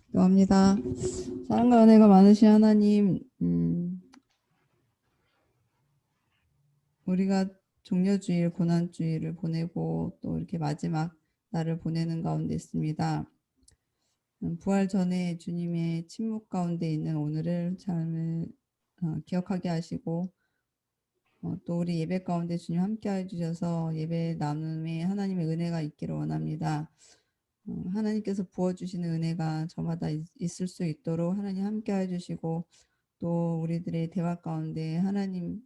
기도합니다. 사랑과 은혜가 많으신 하나님, 우리가 종려주일, 고난주일을 보내고 또 이렇게 마지막 날을 보내는 가운데 있습니다. 부활 전에 주님의 침묵 가운데 있는 오늘을 잘 기억하게 하시고 또 우리 예배 가운데 주님 함께 해주셔서 예배 나눔에 하나님의 은혜가 있기를 원합니다. 하나님께서 부어주시는 은혜가 저마다 있을 수 있도록 하나님 함께 해주시고 또 우리들의 대화 가운데 하나님의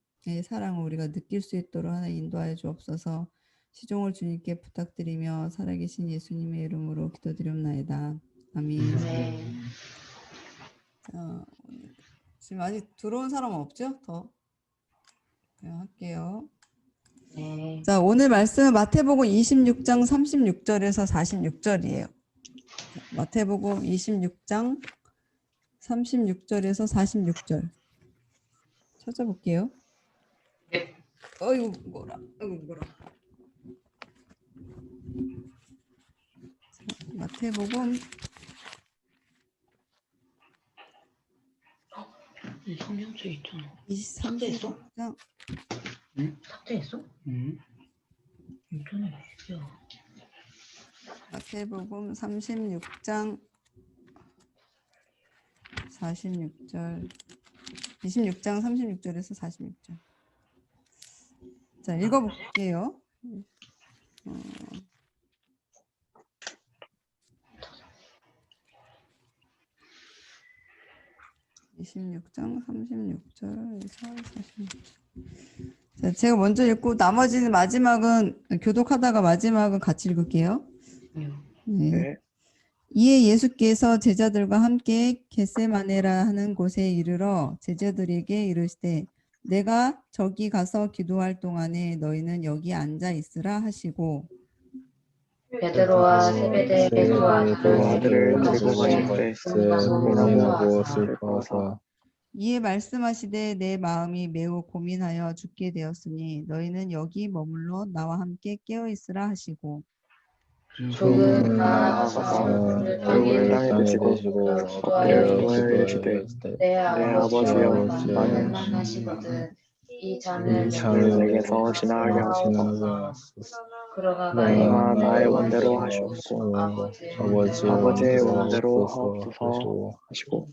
사랑을 우리가 느낄 수 있도록 하나님 인도하여 주옵소서. 시종을 주님께 부탁드리며 살아계신 예수님의 이름으로 기도드리옵나이다. 아멘. 자, 지금 아직 들어온 사람 없죠? 더 그냥 할게요. 네. 자, 오늘 말씀은 마태복음 26장 36절에서 46절이에요. 마태복음 26장 36절에서 46절 찾아볼게요. 네. 어이구 뭐라. 마태복음 이 성경책 있잖아. 36장 응? 삭제했어? 응. 인터넷 주죠. 마태복음 36장 46절 26장 36절에서 46절. 자, 읽어볼게요. 26장 36절에서 46절. 자, 제가 먼저 읽고 나머지는 마지막은 교독하다가 마지막은 같이 읽을게요. 네. 이에 예수께서 제자들과 함께 겟세마네라 하는 곳에 이르러 제자들에게 이르시되 내가 저기 가서 기도할 동안에 너희는 여기 앉아 있으라 하시고 베드로와 세베대의 두 아들을 데리고 가실 때 고민하고 슬퍼서 이에 말씀하시되 내 마음이 매우 고민하여 죽게 되었으니 너희는 여기 머물러 나와 함께 깨어 있으라 하시고 조금 나아가서 얼굴을 땅에 드시고 엎드려 기도하시되 내 내 아버지여 아버지여 만일 만하시거든 이 이 잔을 잔을 내게서 지나가게 하소서. 그러나 그러나 나의 원대로 하시옵소서. 아버지의 아버지의 원대로 하옵소서 하시고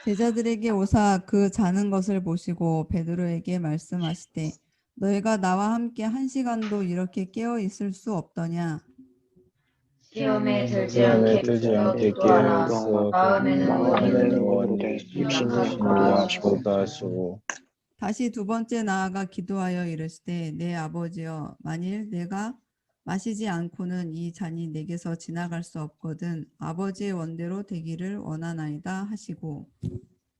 제자들에게 오사 그 자는 것을 보시고 베드로에게 말씀하시되 너희가 나와 함께 1시간도 이렇게 깨어 있을 수 없더냐. 시험에 들지 시험에 않게 들지 않게 기도하라. 깨어있어 마음에는 원하는데 입신이 거리하시고 하시고. 다시 두 번째 나아가 기도하여 이르시되 내 아버지여 만일 내가 마시지 않고는 이 잔이 내게서 지나갈 수 없거든 아버지의 원대로 되기를 원하나이다 하시고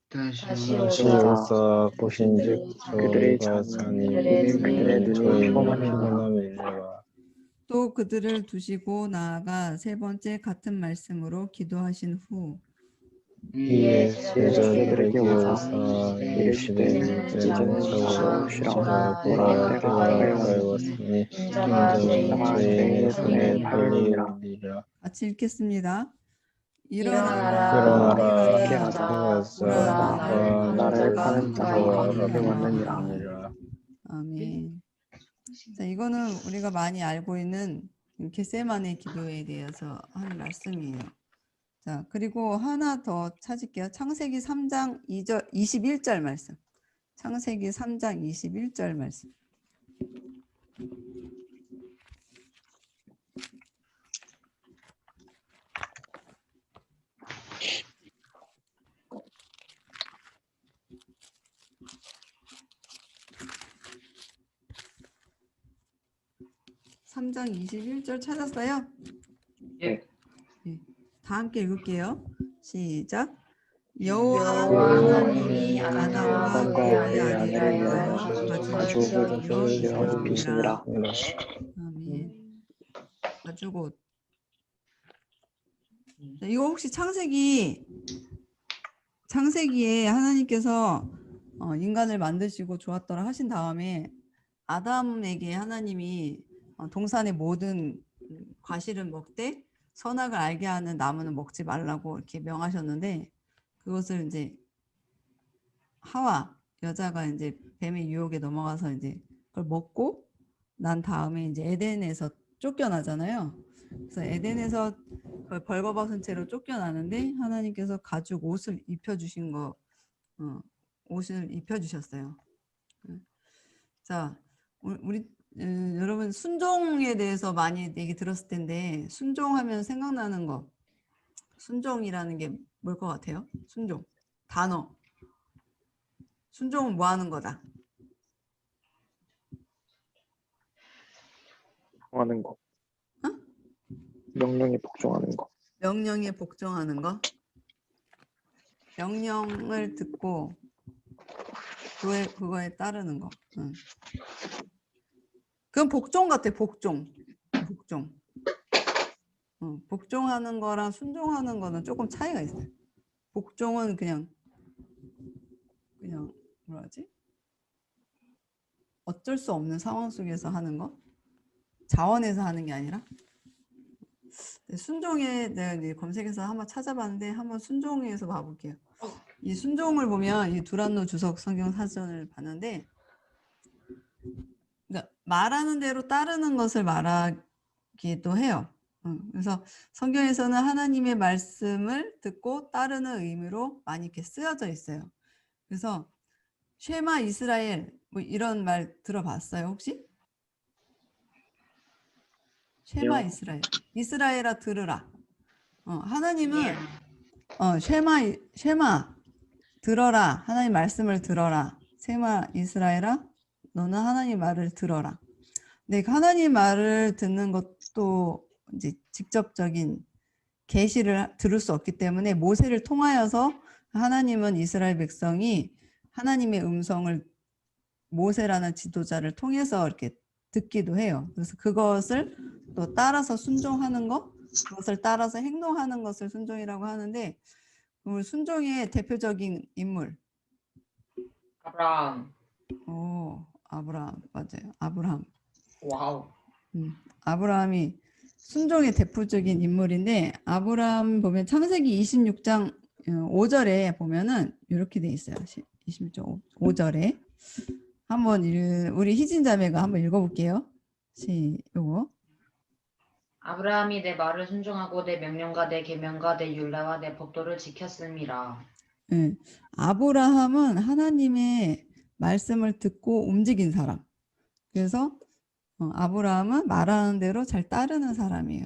다시 오사 보신즉 그들의 저희가 잔이 그들의 눈이 저희는 피곤함이라. 피곤함이니라. 또 그들을 두시고 나아가 세 번째 같은 말씀으로 기도하신 후 이에 제자들에게 오사 이르시되 이제는 저희로 쉬라 보라 때가 가까이 왔으니 인자가 죄인의 손에 팔리리라. 같이 읽겠습니다. 일어나라 일어나라 함께 함께 가자 보라, 나를 파는 자가 가까이 가까이 왔느니라. 왔느니라. 아멘. 자, 이거는 우리가 많이 알고 있는 겟세마네 기도에 대해서 하는 말씀이에요. 자, 그리고 하나 더 찾을게요. 창세기 3장 2절 21절 말씀. 창세기 3장 21절 말씀. (3장 21절) 찾았어요? 예. 네. 다 함께 읽을게요. 시작. 여호와 하나님이 아담과 아담과 그의 그의 아내를 아내를 위하여 가죽을 가죽을 입히시니라. 아멘. 가죽옷. 자, 이거 혹시 창세기에 하나님께서 인간을 만드시고 좋았더라 하신 다음에 아담에게 하나님이 동산의 모든 과실을 먹되 선악을 알게 하는 나무는 먹지 말라고 이렇게 명하셨는데 그것을 이제 하와 여자가 이제 뱀의 유혹에 넘어가서 이제 그걸 먹고 난 다음에 이제 에덴에서 쫓겨나잖아요. 그래서 에덴에서 그걸 벌거벗은 채로 쫓겨나는데 하나님께서 가죽 옷을 입혀주신 거, 옷을 입혀주셨어요. 자, 우리 여러분 순종에 대해서 많이 얘기 들었을 텐데 순종하면 생각나는 거, 순종이라는 게 뭘 것 같아요? 순종 단어. 순종은 뭐 하는 거다? 하는 거. 어? 명령에 복종하는 거. 명령에 복종하는 거. 명령을 듣고 그거에 따르는 거. 응. 그건 복종 같아. 복종. 복종하는 거랑 순종하는 거는 조금 차이가 있어요. 복종은 그냥 뭐라 하지? 어쩔 수 없는 상황 속에서 하는 거. 자원에서 하는 게 아니라. 순종에 내가 이제 검색해서 한번 찾아봤는데 한번 순종에서 봐볼게요. 이 순종을 보면 이 두란노 주석 성경 사전을 봤는데 그러니까 말하는 대로 따르는 것을 말하기도 해요. 그래서 성경에서는 하나님의 말씀을 듣고 따르는 의미로 많이 이렇게 쓰여져 있어요. 그래서 쉐마 이스라엘 뭐 이런 말 들어봤어요 혹시? 쉐마 이스라엘. 이스라엘아 들으라. 하나님은 쉐마 들어라. 하나님 말씀을 들어라. 쉐마 이스라엘아 너는 하나님 말을 들어라. 네, 하나님 말을 듣는 것도 이제 직접적인 계시를 들을 수 없기 때문에 모세를 통하여서 하나님은 이스라엘 백성이 하나님의 음성을 모세라는 지도자를 통해서 이렇게 듣기도 해요. 그래서 그것을 또 따라서 순종하는 것, 그것을 따라서 행동하는 것을 순종이라고 하는데 순종의 대표적인 인물. 아브라함. 아브라함 맞아요. 아브라함. 와우. 아브라함이 순종의 대표적인 인물인데 아브라함 보면 창세기 26장 5절에 보면은 이렇게 돼 있어요. 26장 5절에 한번 우리 희진 자매가 한번 읽어볼게요. 요거. 아브라함이 내 말을 순종하고 내 명령과 내 계명과 내 율례와 내 법도를 지켰음이라. 네. 아브라함은 하나님의 말씀을 듣고 움직인 사람. 그래서 아브라함은 말하는 대로 잘 따르는 사람이에요.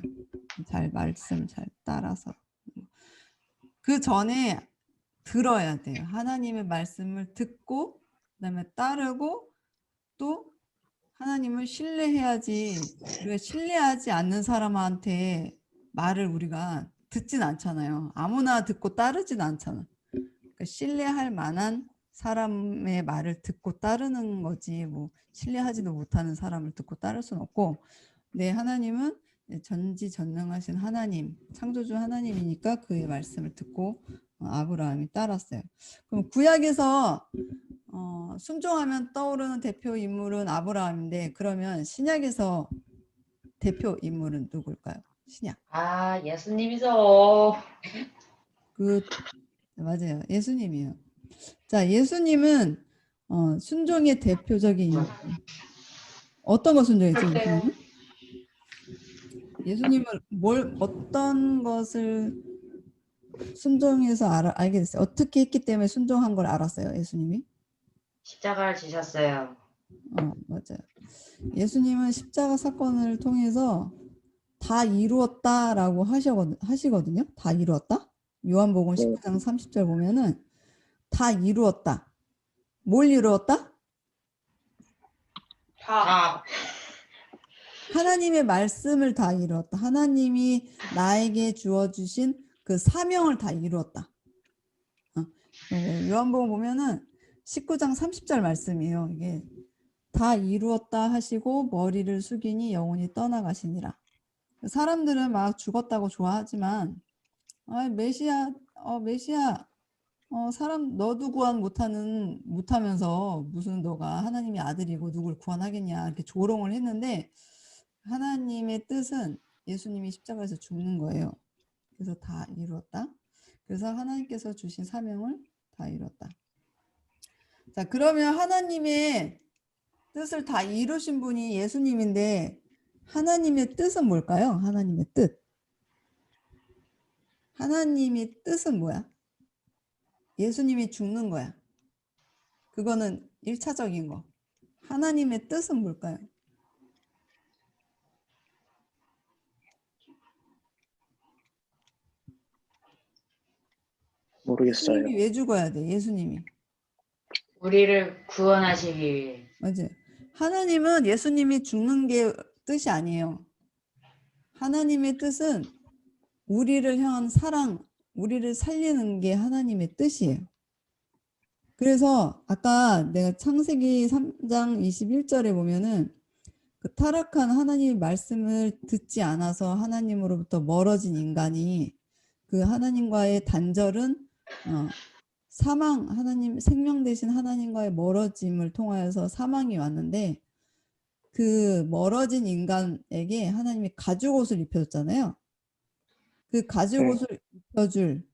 말씀 잘 따라서. 그 전에 들어야 돼요. 하나님의 말씀을 듣고 그다음에 따르고 또 하나님을 신뢰해야지. 우리가 신뢰하지 않는 사람한테 말을 우리가 듣진 않잖아요. 아무나 듣고 따르진 않잖아. 그러니까 신뢰할 만한 사람의 말을 듣고 따르는 거지 뭐 신뢰하지도 못하는 사람을 듣고 따를 수는 없고 네, 하나님은 전지전능하신 하나님, 창조주 하나님이니까 그의 말씀을 듣고 아브라함이 따랐어요. 그럼 구약에서 순종하면 떠오르는 대표 인물은 아브라함인데 그러면 신약에서 대표 인물은 누굴까요? 신약. 예수님이죠. 맞아요. 예수님이에요. 자, 예수님은 순종의 대표적인 인물. 어떤 거 순종했죠? 예수님은 어떤 것을 순종해서 알게 됐어요? 어떻게 했기 때문에 순종한 걸 알았어요, 예수님이? 십자가를 지셨어요. 맞아요. 예수님은 십자가 사건을 통해서 다 이루었다라고 하시거든요. 다 이루었다. 요한복음 19장 30절 보면은 다 이루었다. 뭘 이루었다? 다. 하나님의 말씀을 다 이루었다. 하나님이 나에게 주어주신 그 사명을 다 이루었다. 요한복음 보면은 19장 30절 말씀이에요. 이게 다 이루었다 하시고 머리를 숙이니 영혼이 떠나가시니라. 사람들은 막 죽었다고 좋아하지만 메시아 사람 너도 구원 못하면서 무슨 너가 하나님의 아들이고 누굴 구원하겠냐 이렇게 조롱을 했는데 하나님의 뜻은 예수님이 십자가에서 죽는 거예요. 그래서 다 이루었다. 그래서 하나님께서 주신 사명을 다 이뤘다. 자, 그러면 하나님의 뜻을 다 이루신 분이 예수님인데 하나님의 뜻은 뭘까요? 하나님의 뜻. 하나님의 뜻은 뭐야? 예수님이 죽는 거야. 그거는 1차적인 거. 하나님의 뜻은 뭘까요? 모르겠어요. 예수님이 왜 죽어야 돼? 예수님이. 우리를 구원하시기 위해. 맞아요. 하나님은 예수님이 죽는 게 뜻이 아니에요. 하나님의 뜻은 우리를 향한 사랑, 우리를 살리는 게 하나님의 뜻이에요. 그래서 아까 내가 창세기 3장 21절에 보면은 그 타락한 하나님의 말씀을 듣지 않아서 하나님으로부터 멀어진 인간이 그 하나님과의 단절은 사망, 하나님 생명 대신 하나님과의 멀어짐을 통하여서 사망이 왔는데 그 멀어진 인간에게 하나님이 가죽옷을 입혀줬잖아요. 그 가죽옷을 입혀줄,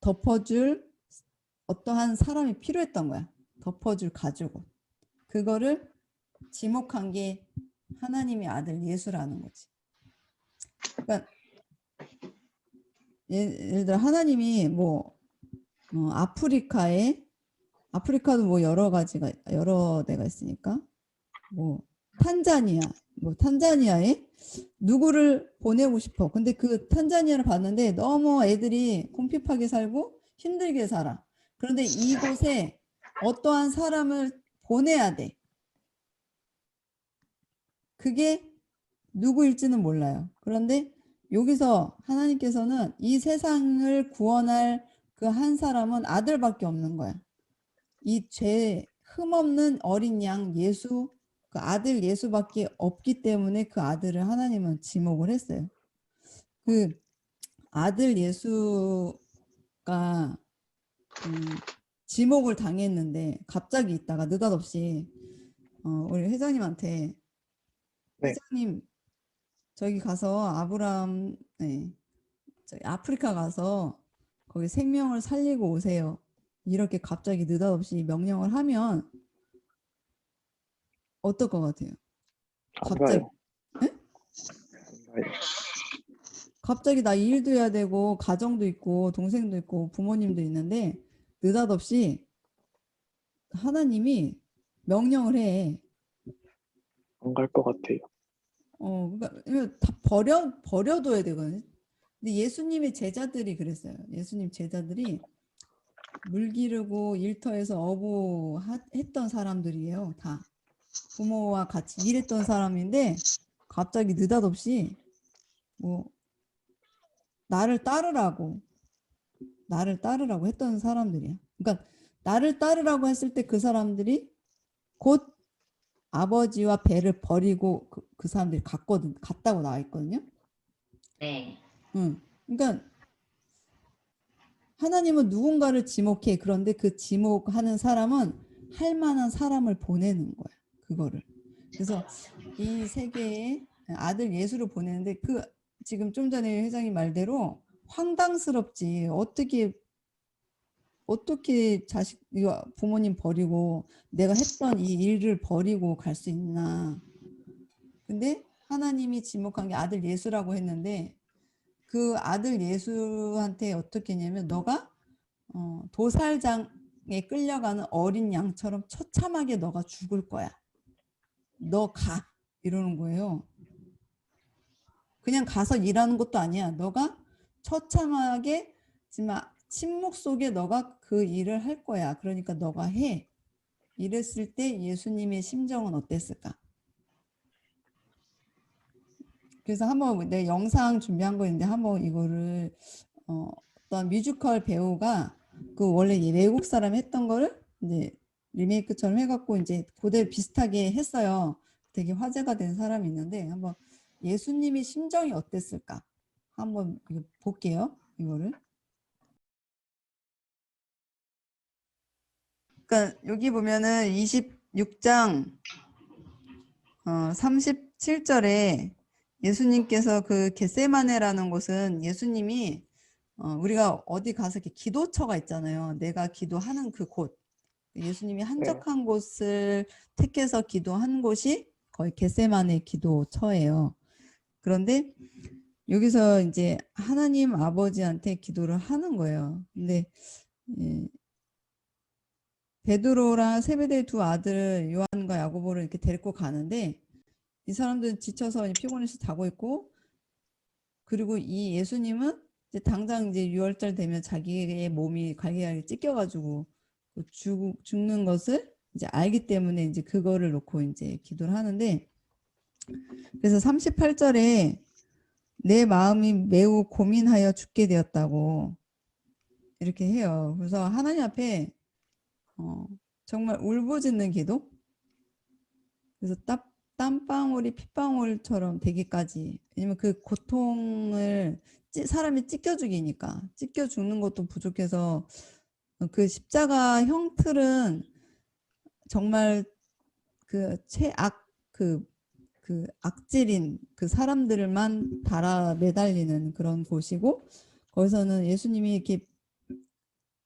덮어줄 어떠한 사람이 필요했던 거야. 덮어줄 가죽옷. 그거를 지목한 게 하나님의 아들 예수라는 거지. 그러니까 예를 들어 하나님이 뭐 아프리카도 뭐 여러 데가 있으니까 뭐 탄자니아에 누구를 보내고 싶어. 근데 그 탄자니아를 봤는데 너무 애들이 궁핍하게 살고 힘들게 살아. 그런데 이곳에 어떠한 사람을 보내야 돼. 그게 누구일지는 몰라요. 그런데 여기서 하나님께서는 이 세상을 구원할 그 한 사람은 아들밖에 없는 거야. 이 죄 흠없는 어린 양 예수, 그 아들 예수밖에 없기 때문에 그 아들을 하나님은 지목을 했어요. 그 아들 예수가 지목을 당했는데 갑자기 있다가 느닷없이 우리 회장님한테 네. 회장님 저기 가서 아브라함 저기 아프리카 가서 거기 생명을 살리고 오세요. 이렇게 갑자기 느닷없이 명령을 하면 어떨 것 같아요? 안 갑자기 가요. 에? 안 가요. 갑자기 나 일도 해야 되고 가정도 있고 동생도 있고 부모님도 있는데 느닷없이 하나님이 명령을 해. 안 갈 것 같아요. 그러니까 이거 다 버려둬야 되거든요. 근데 예수님의 제자들이 그랬어요. 예수님 제자들이 물 기르고 일터에서 어부했던 사람들이에요. 다 부모와 같이 일했던 사람인데 갑자기 느닷없이 뭐 나를 따르라고 했던 사람들이야. 그러니까 나를 따르라고 했을 때 그 사람들이 곧 아버지와 배를 버리고 그 사람들이 갔다고 나와 있거든요. 네. 그러니까 하나님은 누군가를 지목해. 그런데 그 지목하는 사람은 할 만한 사람을 보내는 거야. 그거를. 그래서 이 세계에 아들 예수를 보내는데 그 지금 좀 전에 회장님 말대로 황당스럽지. 어떻게 이거 부모님 버리고 내가 했던 이 일을 버리고 갈 수 있나. 근데 하나님이 지목한 게 아들 예수라고 했는데 그 아들 예수한테 어떻게 했냐면 너가 도살장에 끌려가는 어린 양처럼 처참하게 너가 죽을 거야. 너 가. 이러는 거예요. 그냥 가서 일하는 것도 아니야. 너가 처참하게 침묵 속에 너가 그 일을 할 거야. 그러니까 너가 해. 이랬을 때 예수님의 심정은 어땠을까? 그래서 한번 내 영상 준비한 거 있는데 한번 이거를 어떤 뮤지컬 배우가 그 원래 외국 사람이 했던 거를 이제 리메이크처럼 해갖고 이제 그대로 비슷하게 했어요. 되게 화제가 된 사람이 있는데 한번 예수님의 심정이 어땠을까? 한번 이거 볼게요. 이거를. 그러니까 여기 보면은 26장 37절에 예수님께서 그 겟세마네라는 곳은 예수님이 우리가 어디 가서 이렇게 기도처가 있잖아요. 내가 기도하는 그 곳. 예수님이 한적한 곳을 택해서 기도한 곳이 거의 겟세마네 기도처예요. 그런데 여기서 이제 하나님 아버지한테 기도를 하는 거예요. 근데 베드로랑 세베대의 두 아들 요한과 야고보를 이렇게 데리고 가는데 이 사람들은 지쳐서 피곤해서 자고 있고, 그리고 이 예수님은 이제 당장 이제 6월달 되면 자기의 몸이 갈기갈기 찢겨가지고 죽는 것을 이제 알기 때문에 이제 그거를 놓고 이제 기도를 하는데, 그래서 38절에 내 마음이 매우 고민하여 죽게 되었다고 이렇게 해요. 그래서 하나님 앞에 정말 울부짖는 기도. 그래서 땀방울이 핏방울처럼 되기까지. 왜냐면 그 고통을 사람이 찢겨 죽이니까, 찢겨 죽는 것도 부족해서 그 십자가 형틀은 정말 그 최악 그 악질인 그 사람들만 달아 매달리는 그런 곳이고, 거기서는 예수님이 이렇게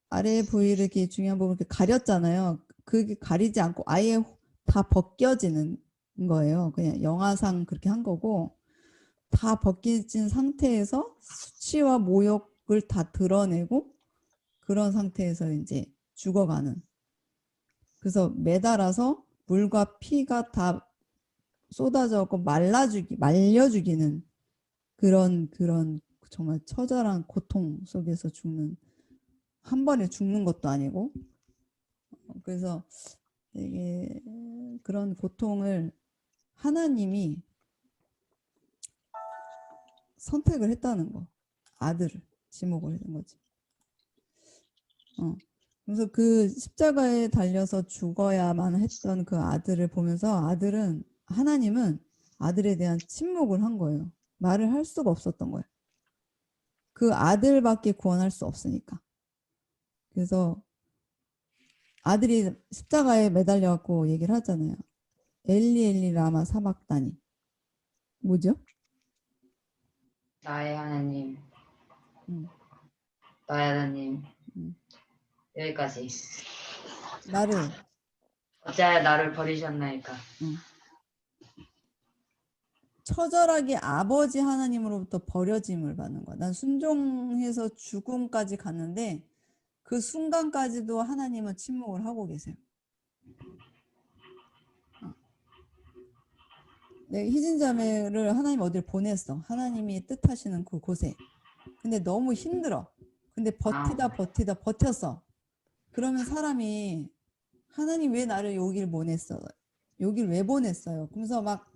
아래 부위를 이렇게 중요한 부분을 이렇게 가렸잖아요. 그게 가리지 않고 아예 다 벗겨지는 거예요. 그냥 영화상 그렇게 한 거고, 다 벗겨진 상태에서 수치와 모욕을 다 드러내고 그런 상태에서 이제 죽어가는. 그래서 매달아서 물과 피가 다 쏟아져고 말려 죽이는 그런 정말 처절한 고통 속에서 죽는, 한 번에 죽는 것도 아니고. 그래서 되게 그런 고통을 하나님이 선택을 했다는 거. 아들을 지목을 한 거지. 그래서 그 십자가에 달려서 죽어야만 했던 그 아들을 보면서 하나님은 아들에 대한 침묵을 한 거예요. 말을 할 수가 없었던 거예요. 그 아들밖에 구원할 수 없으니까. 그래서 아들이 십자가에 매달려 갖고 얘기를 하잖아요. 엘리 엘리 라마 사박다니. 뭐죠? 나의 하나님, 음, 나의 하나님. 음. 여기까지. 나를 어찌하여 나를 버리셨나이까. 처절하게 아버지 하나님으로부터 버려짐을 받는 거야. 난 순종해서 죽음까지 갔는데 그 순간까지도 하나님은 침묵을 하고 계세요. 내 희진자매를 하나님 어딜 보냈어. 하나님이 뜻하시는 그 곳에. 근데 너무 힘들어. 근데 버텼어. 그러면 사람이 하나님 왜 나를 여길 보냈어? 여길 왜 보냈어요? 그러면서 막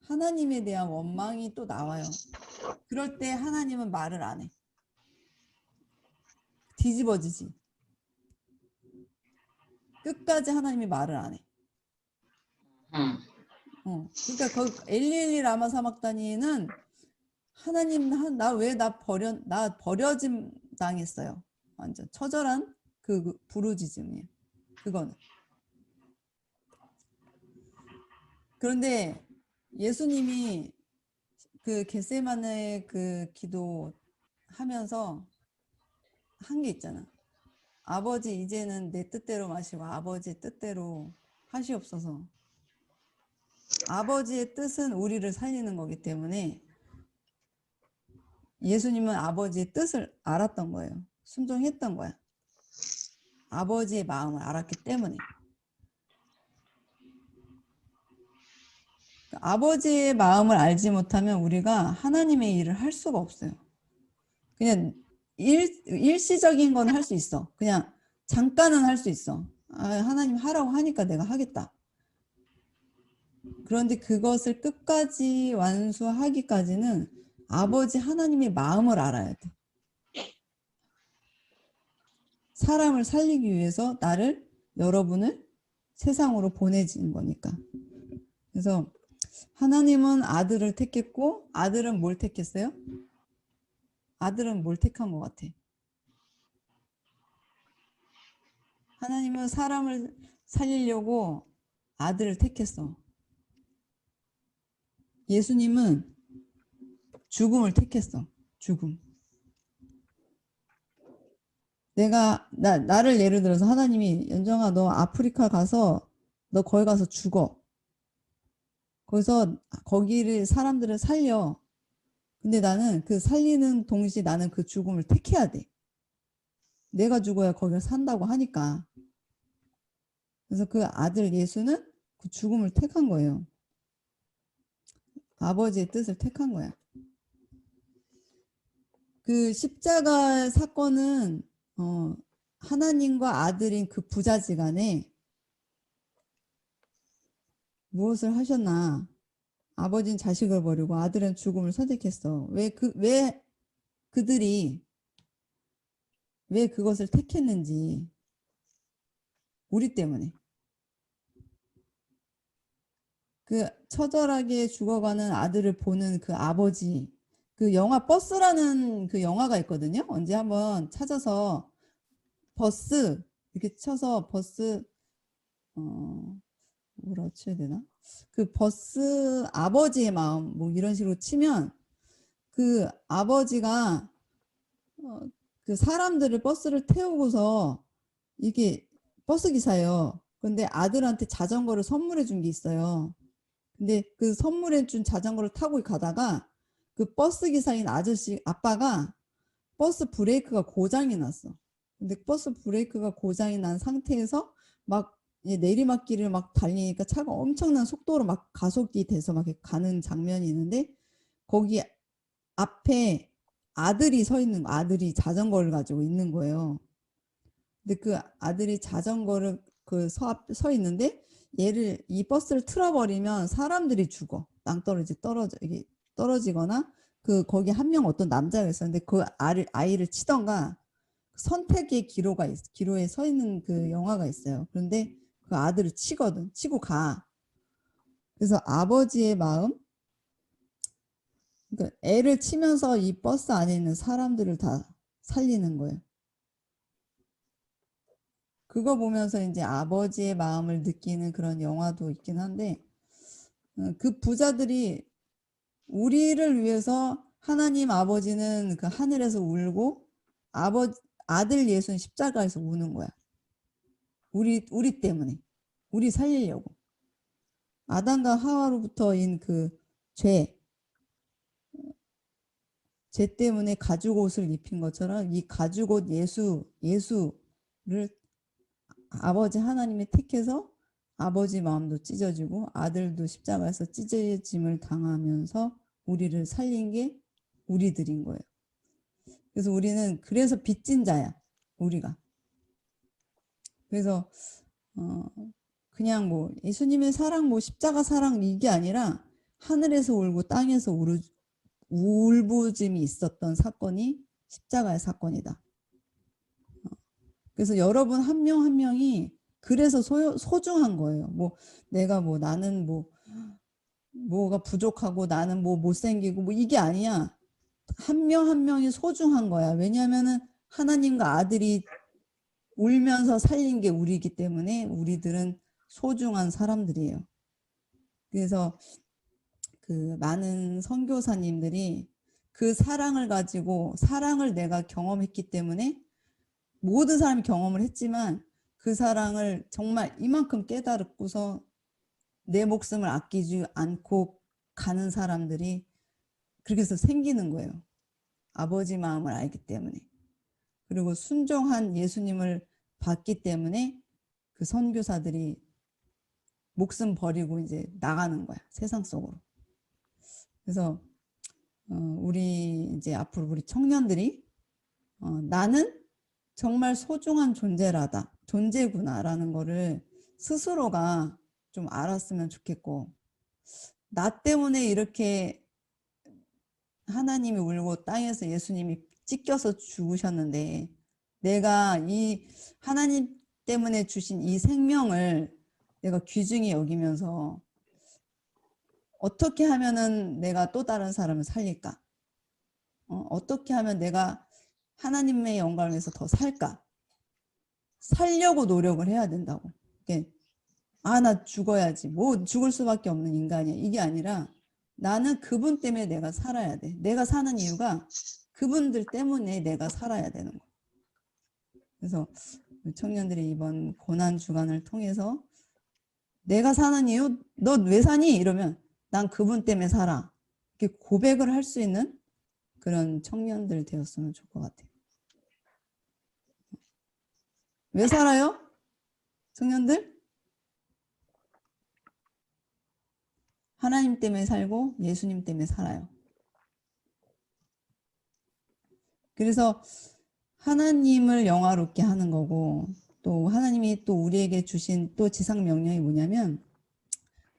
하나님에 대한 원망이 또 나와요. 그럴 때 하나님은 말을 안 해. 뒤집어지지. 끝까지 하나님이 말을 안 해. 그러니까 그 엘리엘리 라마 사막다니는 하나님 나 버려짐 당했어요. 완전 처절한 그 부르짖음이에요. 그거는. 그런데 예수님이 그 겟세마네 그 기도 하면서 한 게 있잖아. 아버지 이제는 내 뜻대로 마시고 아버지의 뜻대로 하시옵소서. 아버지의 뜻은 우리를 살리는 거기 때문에 예수님은 아버지의 뜻을 알았던 거예요. 순종했던 거야. 아버지의 마음을 알았기 때문에. 아버지의 마음을 알지 못하면 우리가 하나님의 일을 할 수가 없어요. 그냥 일시적인 건 할 수 있어. 그냥 잠깐은 할 수 있어. 하나님 하라고 하니까 내가 하겠다. 그런데 그것을 끝까지 완수하기까지는 아버지 하나님의 마음을 알아야 돼. 사람을 살리기 위해서 여러분을 세상으로 보내지는 거니까. 그래서 하나님은 아들을 택했고, 아들은 뭘 택했어요? 아들은 뭘 택한 것 같아? 하나님은 사람을 살리려고 아들을 택했어. 예수님은 죽음을 택했어. 죽음. 나를 예를 들어서 하나님이 연정아 너 아프리카 가서 너 거기 가서 죽어. 거기서 거기를 사람들을 살려. 근데 나는 그 살리는 동시에 나는 그 죽음을 택해야 돼. 내가 죽어야 거기를 산다고 하니까. 그래서 그 아들 예수는 그 죽음을 택한 거예요. 아버지의 뜻을 택한 거야. 그 십자가 사건은 하나님과 아들인 그 부자지간에 무엇을 하셨나? 아버지는 자식을 버리고 아들은 죽음을 선택했어. 왜 그들이 왜 그것을 택했는지 우리 때문에. 그 처절하게 죽어가는 아들을 보는 그 아버지. 그 영화 버스라는 그 영화가 있거든요. 언제 한번 찾아서 버스 이렇게 쳐서 버스 뭐라고 쳐야 되나? 그 버스 아버지의 마음 뭐 이런 식으로 치면 그 아버지가 그 사람들을 버스를 태우고서 이게 버스 기사예요. 근데 아들한테 자전거를 선물해 준 게 있어요. 근데 그 선물해 준 자전거를 타고 가다가 그 버스 기사인 아빠가 버스 브레이크가 고장이 났어. 근데 버스 브레이크가 고장이 난 상태에서 막 내리막길을 막 달리니까 차가 엄청난 속도로 막 가속이 돼서 막 가는 장면이 있는데 거기 앞에 아들이 서 있는 거, 아들이 자전거를 가지고 있는 거예요. 근데 그 아들이 자전거를 서 있는데 이 버스를 틀어버리면 사람들이 죽어. 이게 떨어지거나 거기 한 명 어떤 남자가 있었는데 그 아이를 치던가 선택의 기로에 서 있는 그 영화가 있어요. 그런데 그 아들을 치고 가. 그래서 아버지의 마음, 그러니까 애를 치면서 이 버스 안에 있는 사람들을 다 살리는 거예요. 그거 보면서 이제 아버지의 마음을 느끼는 그런 영화도 있긴 한데 그 부자들이 우리를 위해서 하나님 아버지는 그 하늘에서 울고 아들 예수는 십자가에서 우는 거야. 우리 때문에. 우리 살리려고. 아담과 하와로부터인 그 죄 때문에 가죽옷을 입힌 것처럼 이 가죽옷 예수를 아버지 하나님이 택해서 아버지 마음도 찢어지고 아들도 십자가에서 찢어짐을 당하면서 우리를 살린 게 우리들인 거예요. 그래서 우리는 그래서 빚진 자야. 우리가. 그래서 그냥 뭐 예수님의 사랑 뭐 십자가 사랑 이게 아니라 하늘에서 울고 땅에서 울부짐이 있었던 사건이 십자가의 사건이다. 그래서 여러분 한 명 한 명이 그래서 소중한 거예요. 나는 뭐가 부족하고 나는 뭐 못생기고 뭐 이게 아니야. 한 명 한 명이 소중한 거야. 왜냐하면은 하나님과 아들이 울면서 살린 게 우리이기 때문에 우리들은 소중한 사람들이에요. 그래서 그 많은 선교사님들이 그 사랑을 가지고 사랑을 내가 경험했기 때문에 모든 사람이 경험을 했지만 그 사랑을 정말 이만큼 깨달았고서 내 목숨을 아끼지 않고 가는 사람들이 그렇게 해서 생기는 거예요. 아버지 마음을 알기 때문에. 그리고 순종한 예수님을 봤기 때문에 그 선교사들이 목숨 버리고 이제 나가는 거야. 세상 속으로. 그래서 우리 이제 앞으로 우리 청년들이 나는 정말 소중한 존재구나라는 거를 스스로가 좀 알았으면 좋겠고 나 때문에 이렇게 하나님이 울고 땅에서 예수님이 찢겨서 죽으셨는데 내가 이 하나님 때문에 주신 이 생명을 내가 귀중히 여기면서 어떻게 하면은 내가 또 다른 사람을 살릴까? 어떻게 하면 내가 하나님의 영광을 위해서 더 살까? 살려고 노력을 해야 된다고. 나 죽어야지. 뭐 죽을 수밖에 없는 인간이야. 이게 아니라 나는 그분 때문에 내가 살아야 돼. 내가 사는 이유가 그분들 때문에 내가 살아야 되는 거야. 그래서 청년들이 이번 고난 주간을 통해서 내가 사는 이유, 너 왜 사니? 이러면 난 그분 때문에 살아. 이렇게 고백을 할 수 있는 그런 청년들 되었으면 좋을 것 같아요. 왜 살아요? 청년들? 하나님 때문에 살고 예수님 때문에 살아요. 그래서 하나님을 영화롭게 하는 거고, 또 하나님이 또 우리에게 주신 또 지상 명령이 뭐냐면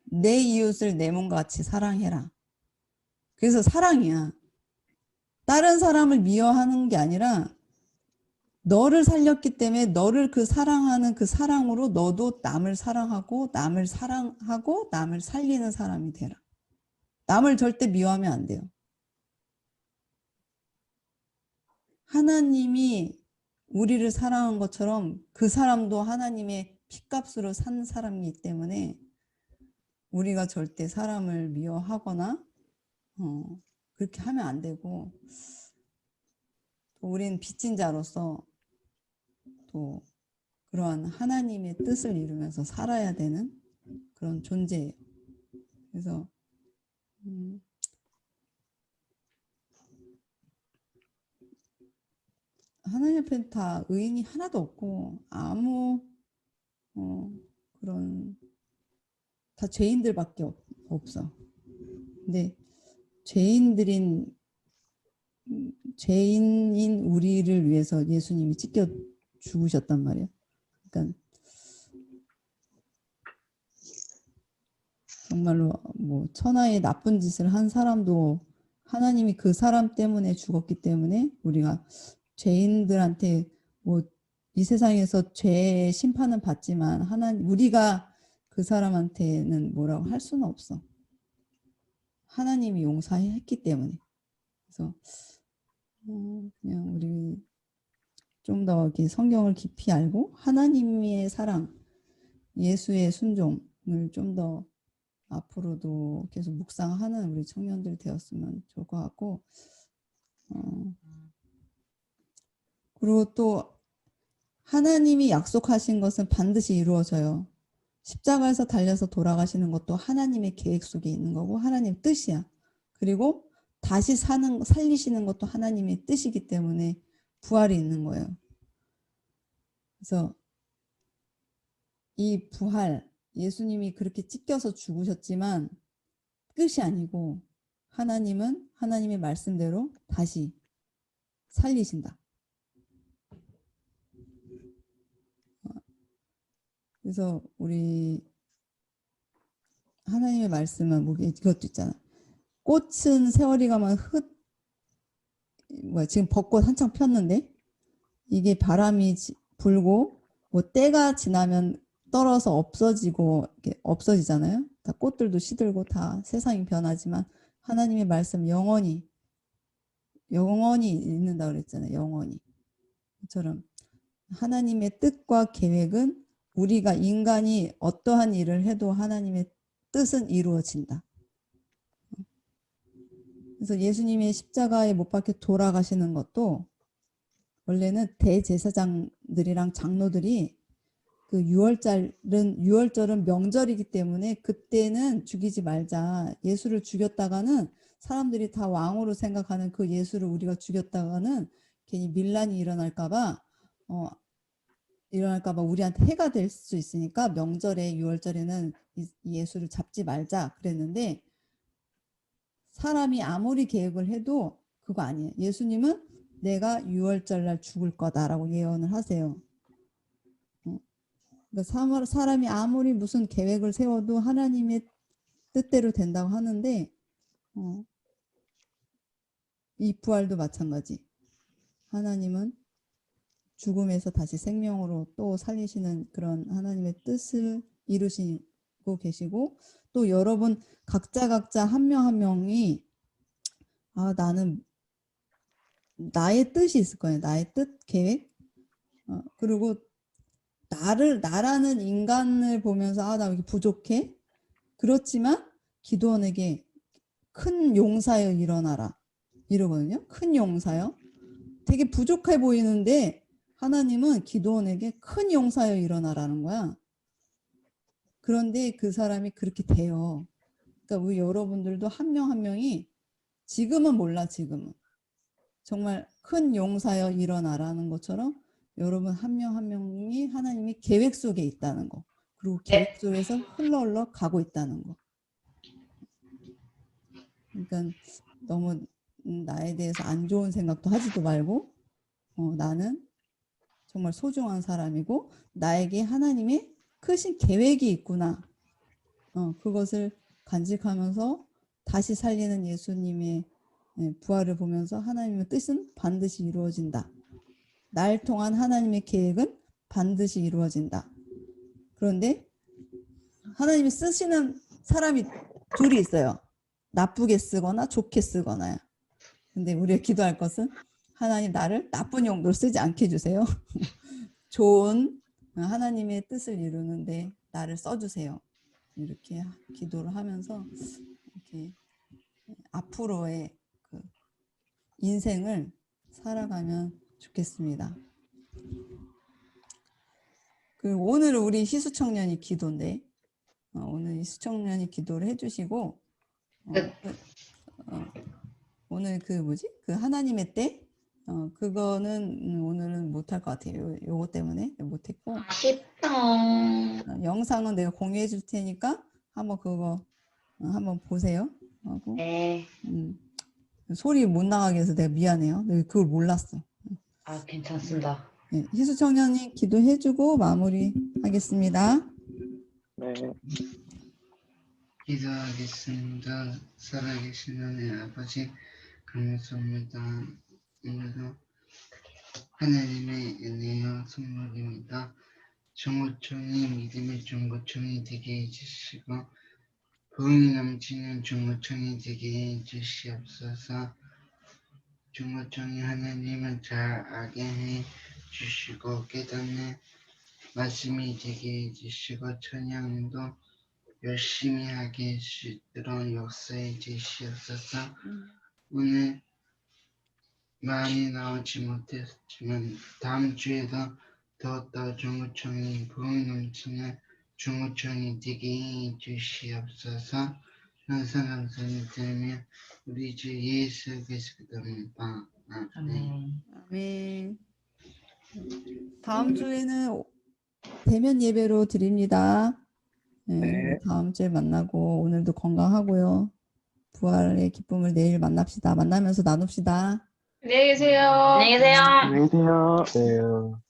내 이웃을 내 몸과 같이 사랑해라. 그래서 사랑이야. 다른 사람을 미워하는 게 아니라 너를 살렸기 때문에 너를 그 사랑하는 그 사랑으로 너도 남을 사랑하고 남을 사랑하고 남을 살리는 사람이 되라. 남을 절대 미워하면 안 돼요. 하나님이 우리를 사랑한 것처럼 그 사람도 하나님의 핏값으로 산 사람이기 때문에 우리가 절대 사람을 미워하거나 그렇게 하면 안 되고, 또 우리는 빚진 자로서 또 그러한 하나님의 뜻을 이루면서 살아야 되는 그런 존재예요. 그래서 하나님 앞에 다 의인이 하나도 없고 아무 그런 다 죄인들밖에 없어. 근데 죄인인 우리를 위해서 예수님이 찢겨 죽으셨단 말이에요. 그러니까 정말로 뭐 천하의 나쁜 짓을 한 사람도 하나님이 그 사람 때문에 죽었기 때문에 우리가 죄인들한테 뭐 이 세상에서 죄의 심판은 받지만 우리가 그 사람한테는 뭐라고 할 수는 없어. 하나님이 용서했기 때문에. 그래서 그냥 우리 좀 더 이렇게 성경을 깊이 알고 하나님의 사랑, 예수의 순종을 좀 더 앞으로도 계속 묵상하는 우리 청년들 되었으면 좋을 것 같고, 그리고 또 하나님이 약속하신 것은 반드시 이루어져요. 십자가에서 달려서 돌아가시는 것도 하나님의 계획 속에 있는 거고 하나님의 뜻이야. 그리고 다시 살리시는 것도 하나님의 뜻이기 때문에 부활이 있는 거예요. 그래서 이 부활, 예수님이 그렇게 찢겨서 죽으셨지만 끝이 아니고 하나님은 하나님의 말씀대로 다시 살리신다. 그래서 우리 하나님의 말씀은 뭐 이것도 있잖아. 꽃은 세월이 가면 지금 벚꽃 한창 폈는데 이게 바람이 불고 뭐 때가 지나면 떨어서 없어지고 없어지잖아요. 다 꽃들도 시들고 다 세상이 변하지만 하나님의 말씀 영원히 있는다 그랬잖아요. 영원히. 그처럼 하나님의 뜻과 계획은 우리가 인간이 어떠한 일을 해도 하나님의 뜻은 이루어진다. 그래서 예수님의 십자가에 못 박혀 돌아가시는 것도 원래는 대제사장들이랑 장로들이 그 6월절은 명절이기 때문에 그때는 죽이지 말자. 예수를 죽였다가는 사람들이 다 왕으로 생각하는 그 예수를 우리가 죽였다가는 괜히 밀란이 일어날까봐 우리한테 해가 될 수 있으니까 명절에 6월절에는 이 예수를 잡지 말자 그랬는데 사람이 아무리 계획을 해도 그거 아니에요. 예수님은 내가 6월절 날 죽을 거다라고 예언을 하세요. 그러니까 사람이 아무리 무슨 계획을 세워도 하나님의 뜻대로 된다고 하는데 이 부활도 마찬가지. 하나님은 죽음에서 다시 생명으로 또 살리시는 그런 하나님의 뜻을 이루시고 계시고 또 여러분 각자 한 명 한 명이 나는 나의 뜻이 있을 거예요. 나의 뜻, 계획. 그리고 나라는 인간을 보면서 나 이렇게 부족해. 그렇지만 기도원에게 큰 용사여 일어나라 이러거든요. 큰 용사여. 되게 부족해 보이는데 하나님은 기도원에게 큰 용사여 일어나라는 거야. 그런데 그 사람이 그렇게 돼요. 그러니까 우리 여러분들도 한 명 한 명이 지금은 몰라 지금은. 정말 큰 용사여 일어나라는 것처럼 여러분 한 명 한 명이 하나님이 계획 속에 있다는 거. 그리고 계획 속에서 흘러 가고 있다는 거. 그러니까 너무 나에 대해서 안 좋은 생각도 하지도 말고 나는 정말 소중한 사람이고 나에게 하나님의 크신 계획이 있구나. 그것을 간직하면서 다시 살리는 예수님의 부활을 보면서 하나님의 뜻은 반드시 이루어진다. 날 통한 하나님의 계획은 반드시 이루어진다. 그런데 하나님이 쓰시는 사람이 둘이 있어요. 나쁘게 쓰거나 좋게 쓰거나요. 근데 우리가 기도할 것은 하나님 나를 나쁜 용도로 쓰지 않게 해주세요. 좋은 하나님의 뜻을 이루는데 나를 써주세요. 이렇게 기도를 하면서 이렇게 앞으로의 그 인생을 살아가면 좋겠습니다. 그 오늘 우리 희수청년이 기도인데 오늘 희수청년이 기도를 해주시고 오늘 그 뭐지? 그 하나님의 때 그거는 오늘은 못할 것 같아요. 요거 때문에 못했고 아쉽다. 영상은 내가 공유해 줄 테니까 한번 그거 한번 보세요. 하고 네. 소리 못 나가게 해서 내가 미안해요. 내가 그걸 몰랐어. 아, 괜찮습니다. 네, 희수청년이 기도해주고 마무리하겠습니다. 네. 기도하겠습니다. 살아계신 하나님 아버지 감사합니다. 오늘도 하나님의 은혜와 선물입니다. 중고청이 믿음의 중고청이 되게 해주시고 부흥이 넘치는 중고청이 되게 해주시옵소서. 중고청이 하나님을 잘 알게 해주시고 깨닫는 말씀이 되게 해주시고 찬양도 열심히 하게 수 있도록 역사해 주시옵소서. 오늘 많이 나오지 못했지만 다음 주에도 더욱더 중고청이 부흥 넘치는 중고청이 되게 해 주시옵소서. 항상 감사드리며 우리 주 예수 그리스도 기도합니다. 아멘. 아멘. 다음 주에는 대면 예배로 드립니다. 네. 다음 주에 만나고 오늘도 건강하고요. 부활의 기쁨을 내일 만납시다. 만나면서 나눕시다. 안녕히 계세요. 안녕히 계세요. 안녕히 계세요. 네.